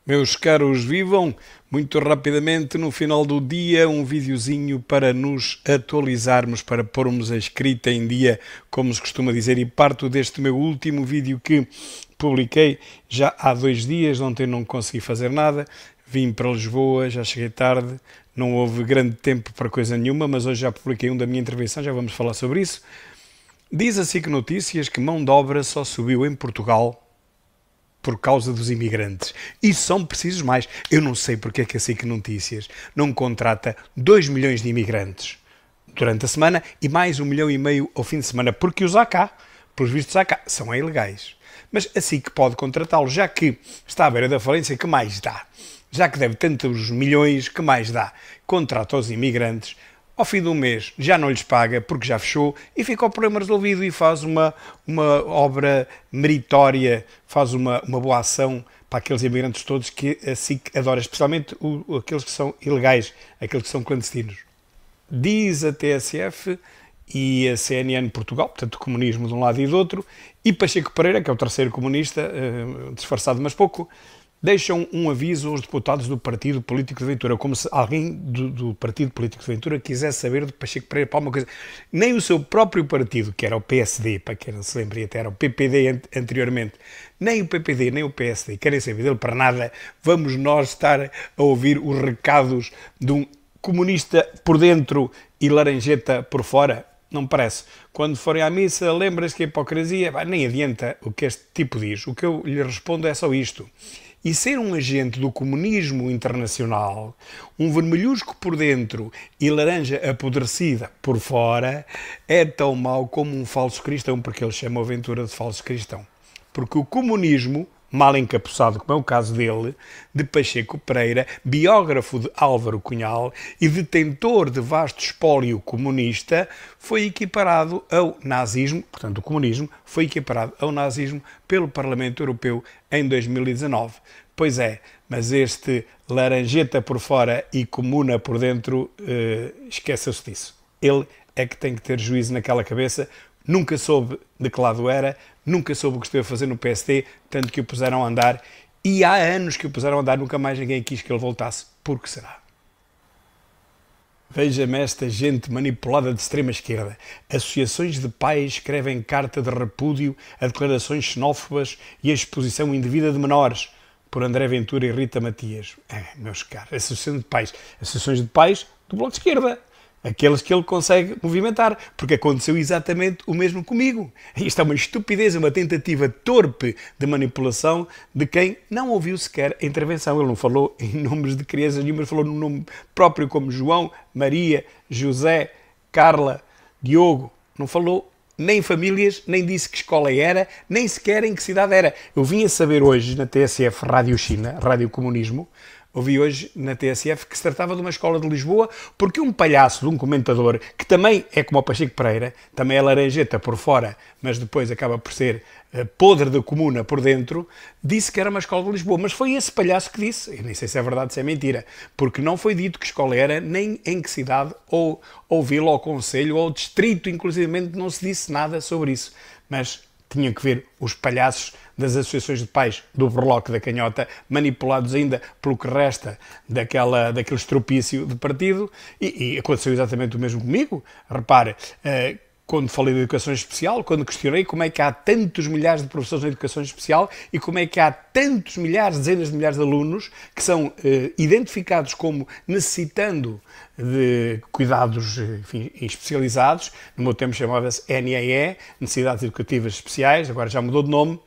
Meus caros, vivam muito rapidamente no final do dia um videozinho para nos atualizarmos, para pormos a escrita em dia, como se costuma dizer, e parto deste meu último vídeo que publiquei já há 2 dias. Ontem não consegui fazer nada, vim para Lisboa, já cheguei tarde, não houve grande tempo para coisa nenhuma, mas hoje já publiquei um da minha intervenção, já vamos falar sobre isso. Diz a SIC Notícias que mão de obra só subiu em Portugal por causa dos imigrantes. E são precisos mais. Eu não sei porque é que a SIC Notícias não contrata 2 milhões de imigrantes durante a semana e mais 1,5 milhão ao fim de semana, porque os há cá, pelos vistos há cá, são ilegais. Mas a SIC pode contratá-los, já que está à beira da falência, que mais dá? Já que deve tantos milhões, que mais dá? Contrata os imigrantes, ao fim do mês já não lhes paga porque já fechou e fica o problema resolvido e faz uma obra meritória, faz uma boa ação para aqueles imigrantes todos que a SIC adora, especialmente aqueles que são ilegais, aqueles que são clandestinos. Diz a TSF e a CNN Portugal, portanto o comunismo de um lado e do outro, e Pacheco Pereira, que é o terceiro comunista, disfarçado mas pouco, deixam um aviso aos deputados do Partido Político de Ventura, como se alguém do Partido Político de Ventura quisesse saber de Pacheco Pereira para alguma coisa. Nem o seu próprio partido, que era o PSD, para quem não se lembra, até era o PPD anteriormente, nem o PPD, nem o PSD querem saber dele para nada. Vamos nós estar a ouvir os recados de um comunista por dentro e laranjeta por fora? Não me parece. Quando forem à missa, lembra-se que a hipocrisia, nem adianta o que este tipo diz. O que eu lhe respondo é só isto. E ser um agente do comunismo internacional, um vermelhusco por dentro e laranja apodrecida por fora, é tão mau como um falso cristão, porque ele chama a Ventura de falso cristão. Porque o comunismo, mal encapuçado, como é o caso dele, de Pacheco Pereira, biógrafo de Álvaro Cunhal e detentor de vasto espólio comunista, foi equiparado ao nazismo, portanto o comunismo foi equiparado ao nazismo pelo Parlamento Europeu em 2019. Pois é, mas este laranjeta por fora e comuna por dentro, esqueça-se disso. Ele é que tem que ter juízo naquela cabeça. Nunca soube de que lado era, nunca soube o que esteve a fazer no PSD, tanto que o puseram a andar, e há anos que o puseram a andar, nunca mais ninguém quis que ele voltasse. Por que será? Veja-me esta gente manipulada de extrema esquerda. Associações de pais escrevem carta de repúdio a declarações xenófobas e a exposição indevida de menores, por André Ventura e Rita Matias. Meus caros, associações de pais do Bloco de Esquerda. Aqueles que ele consegue movimentar, porque aconteceu exatamente o mesmo comigo. Isto é uma estupidez, uma tentativa torpe de manipulação de quem não ouviu sequer a intervenção. Ele não falou em nomes de crianças nenhumas, falou num nome próprio como João, Maria, José, Carla, Diogo. Não falou nem famílias, nem disse que escola era, nem sequer em que cidade era. Eu vim a saber hoje na TSF Rádio China, Rádio Comunismo, ouvi hoje na TSF que se tratava de uma escola de Lisboa, porque um palhaço de um comentador, que também é como o Pacheco Pereira, também é laranjeta por fora, mas depois acaba por ser podre da comuna por dentro, disse que era uma escola de Lisboa. Mas foi esse palhaço que disse. Eu nem sei se é verdade ou se é mentira, porque não foi dito que escola era, nem em que cidade, ou vila, ou concelho, ou distrito, inclusivamente não se disse nada sobre isso. Mas tinham que ver os palhaços das associações de pais do Berloque da Canhota, manipulados ainda pelo que resta daquele estropício de partido, e aconteceu exatamente o mesmo comigo. Repare, quando falei de educação especial, quando questionei como é que há tantos milhares de professores na educação especial e como é que há tantos milhares, dezenas de milhares de alunos que são identificados como necessitando de cuidados, enfim, especializados. No meu tempo chamava-se NEE, Necessidades Educativas Especiais, agora já mudou de nome.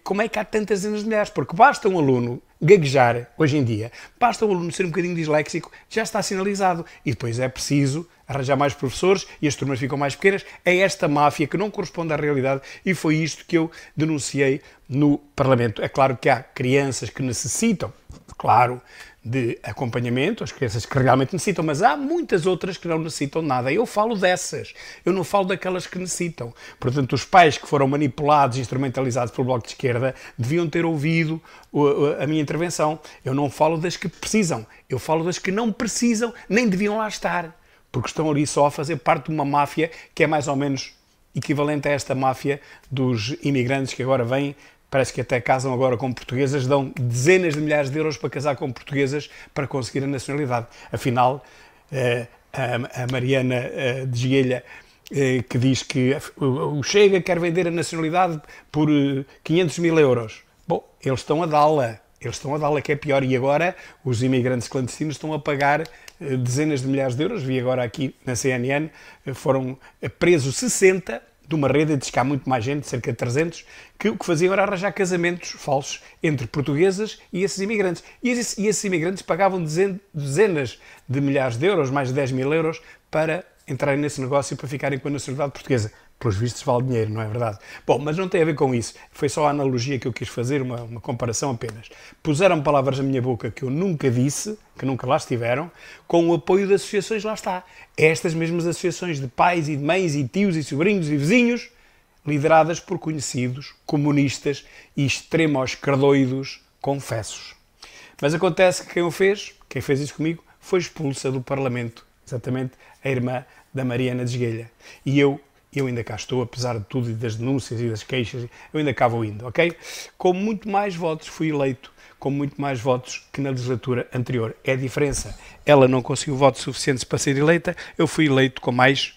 Como é que há tantas dezenas de milhares? Porque basta um aluno gaguejar, hoje em dia, basta um aluno ser um bocadinho disléxico, já está sinalizado. E depois é preciso arranjar mais professores e as turmas ficam mais pequenas. É esta máfia que não corresponde à realidade e foi isto que eu denunciei no Parlamento. É claro que há crianças que necessitam, claro, de acompanhamento, as crianças que realmente necessitam, mas há muitas outras que não necessitam de nada. Eu falo dessas, eu não falo daquelas que necessitam. Portanto, os pais que foram manipulados, instrumentalizados pelo Bloco de Esquerda, deviam ter ouvido a minha intervenção. Eu não falo das que precisam, eu falo das que não precisam, nem deviam lá estar, porque estão ali só a fazer parte de uma máfia que é mais ou menos equivalente a esta máfia dos imigrantes que agora vêm parece que até casam agora com portuguesas, dão dezenas de milhares de euros para casar com portuguesas para conseguir a nacionalidade. Afinal, a Mariana de Esguelha, que diz que o Chega quer vender a nacionalidade por 500 mil euros. Bom, eles estão a dá-la. Que é pior. E agora os imigrantes clandestinos estão a pagar dezenas de milhares de euros. Vi agora aqui na CNN, foram presos 60 de uma rede, diz que há muito mais gente, cerca de 300, que o que faziam era arranjar casamentos falsos entre portuguesas e esses imigrantes. E esses imigrantes pagavam dezenas de milhares de euros, mais de 10 mil euros, para entrarem nesse negócio e para ficarem com a nacionalidade portuguesa. Pelos vistos vale dinheiro, não é verdade? Bom, mas não tem a ver com isso. Foi só a analogia que eu quis fazer, uma comparação apenas. Puseram palavras na minha boca que eu nunca disse, que nunca lá estiveram, com o apoio de associações, lá está. Estas mesmas associações de pais e de mães e tios e sobrinhos e vizinhos, lideradas por conhecidos, comunistas e extremo-esquerdoidos confessos. Mas acontece que quem fez isso comigo, foi expulsa do Parlamento. Exatamente a irmã da Mariana de Esguelha. E eu ainda cá estou, apesar de tudo e das denúncias e das queixas, eu ainda cá vou indo, ok? Com muito mais votos fui eleito, com muito mais votos que na legislatura anterior. É a diferença. Ela não conseguiu votos suficientes para ser eleita, eu fui eleito com mais,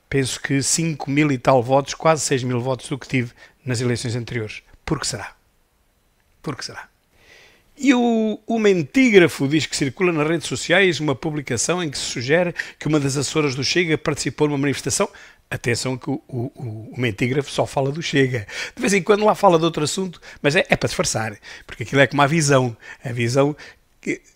penso que 5 mil e tal votos, quase 6 mil votos do que tive nas eleições anteriores. Por que será? Por que será? E o Mentígrafo diz que circula nas redes sociais uma publicação em que se sugere que uma das assessoras do Chega participou numa manifestação. Atenção que o Mentígrafo só fala do Chega. De vez em quando lá fala de outro assunto, mas é para disfarçar, porque aquilo é como a visão. A visão,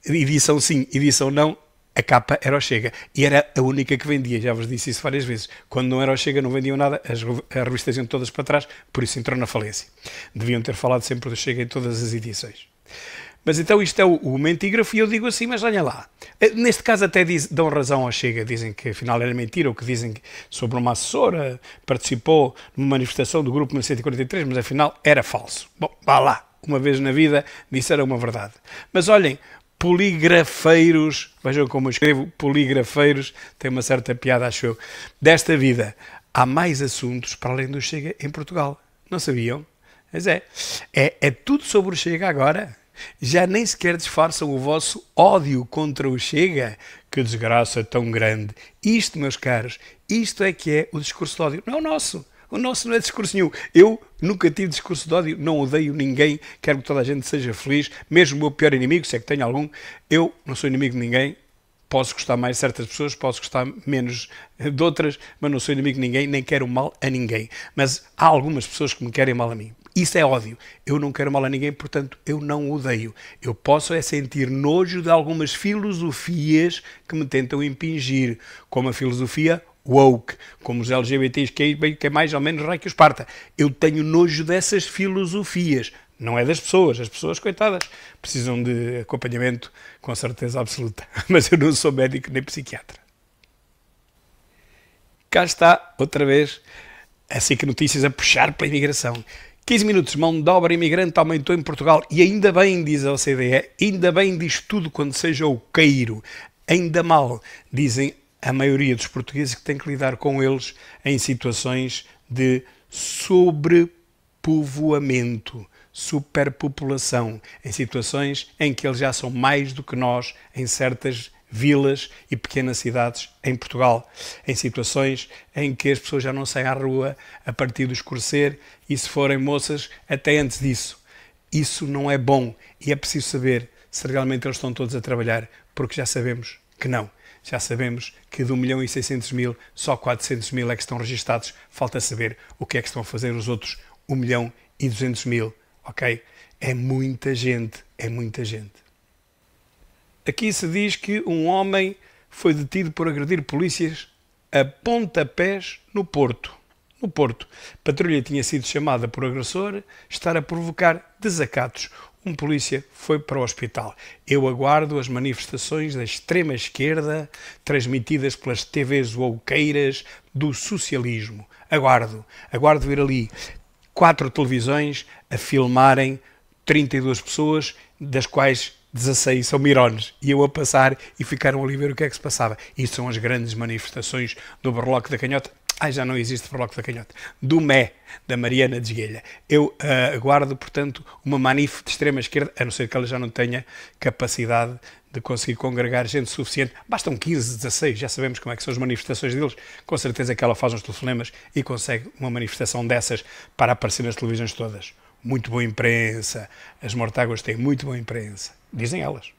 edição sim, edição não, a capa era o Chega. E era a única que vendia, já vos disse isso várias vezes. Quando não era o Chega não vendiam nada, as revistas iam todas para trás, por isso entrou na falência. Deviam ter falado sempre do Chega em todas as edições. Mas então isto é o Mentígrafo e eu digo assim, mas olha lá. Neste caso até dão razão ao Chega, dizem que afinal era mentira, ou que dizem que sobre uma assessora participou numa manifestação do grupo 1943, mas afinal era falso. Bom, vá lá, uma vez na vida disseram uma verdade. Mas olhem, poligrafeiros, vejam como eu escrevo, poligrafeiros, tem uma certa piada, acho eu. Desta vida, há mais assuntos para além do Chega em Portugal. Não sabiam? Mas é tudo sobre o Chega agora. Já nem sequer disfarçam o vosso ódio contra o Chega? Que desgraça tão grande. Isto, meus caros, isto é que é o discurso de ódio. Não é o nosso. O nosso não é discurso nenhum. Eu nunca tive discurso de ódio, não odeio ninguém, quero que toda a gente seja feliz, mesmo o meu pior inimigo, se é que tenho algum. Eu não sou inimigo de ninguém. Posso gostar mais de certas pessoas, posso gostar menos de outras, mas não sou inimigo de ninguém, nem quero mal a ninguém. Mas há algumas pessoas que me querem mal a mim. Isso é ódio. Eu não quero mal a ninguém, portanto, eu não odeio. Eu posso é sentir nojo de algumas filosofias que me tentam impingir, como a filosofia woke, como os LGBTs, que é mais ou menos rei que o Esparta. Eu tenho nojo dessas filosofias. Não é das pessoas. As pessoas, coitadas, precisam de acompanhamento com certeza absoluta. Mas eu não sou médico nem psiquiatra. Cá está, outra vez, a SIC Notícias a puxar pela imigração. 15 minutos, mão de obra imigrante aumentou em Portugal e ainda bem, diz a OCDE, ainda bem diz tudo quando seja o queiro. Ainda mal, dizem a maioria dos portugueses que têm que lidar com eles em situações de sobrepovoamento, superpopulação, em situações em que eles já são mais do que nós em certas vilas e pequenas cidades em Portugal, em situações em que as pessoas já não saem à rua a partir do escurecer e se forem moças até antes disso. Isso não é bom e é preciso saber se realmente eles estão todos a trabalhar, porque já sabemos que não. Já sabemos que de 1.600.000, só 400.000 é que estão registados. Falta saber o que é que estão a fazer os outros 1.200.000, ok? É muita gente, é muita gente. Aqui se diz que um homem foi detido por agredir polícias a pontapés no Porto. No Porto, a patrulha tinha sido chamada por agressor estar a provocar desacatos. Um polícia foi para o hospital. Eu aguardo as manifestações da extrema-esquerda transmitidas pelas TVs woqueiras do socialismo. Aguardo ver ali 4 televisões a filmarem 32 pessoas, das quais 16 são mirones, e eu a passar e ficaram ali a ver o que é que se passava. Isso são as grandes manifestações do Berloque da Canhota. Ai, já não existe para o Bloco da Canhota. Do MÉ, da Mariana Desguelha. Eu aguardo, portanto, uma manif de extrema-esquerda, a não ser que ela já não tenha capacidade de conseguir congregar gente suficiente. Bastam 15, 16, já sabemos como é que são as manifestações deles. Com certeza que ela faz uns telefonemas e consegue uma manifestação dessas para aparecer nas televisões todas. Muito boa imprensa. As Mortáguas têm muito boa imprensa. Dizem elas.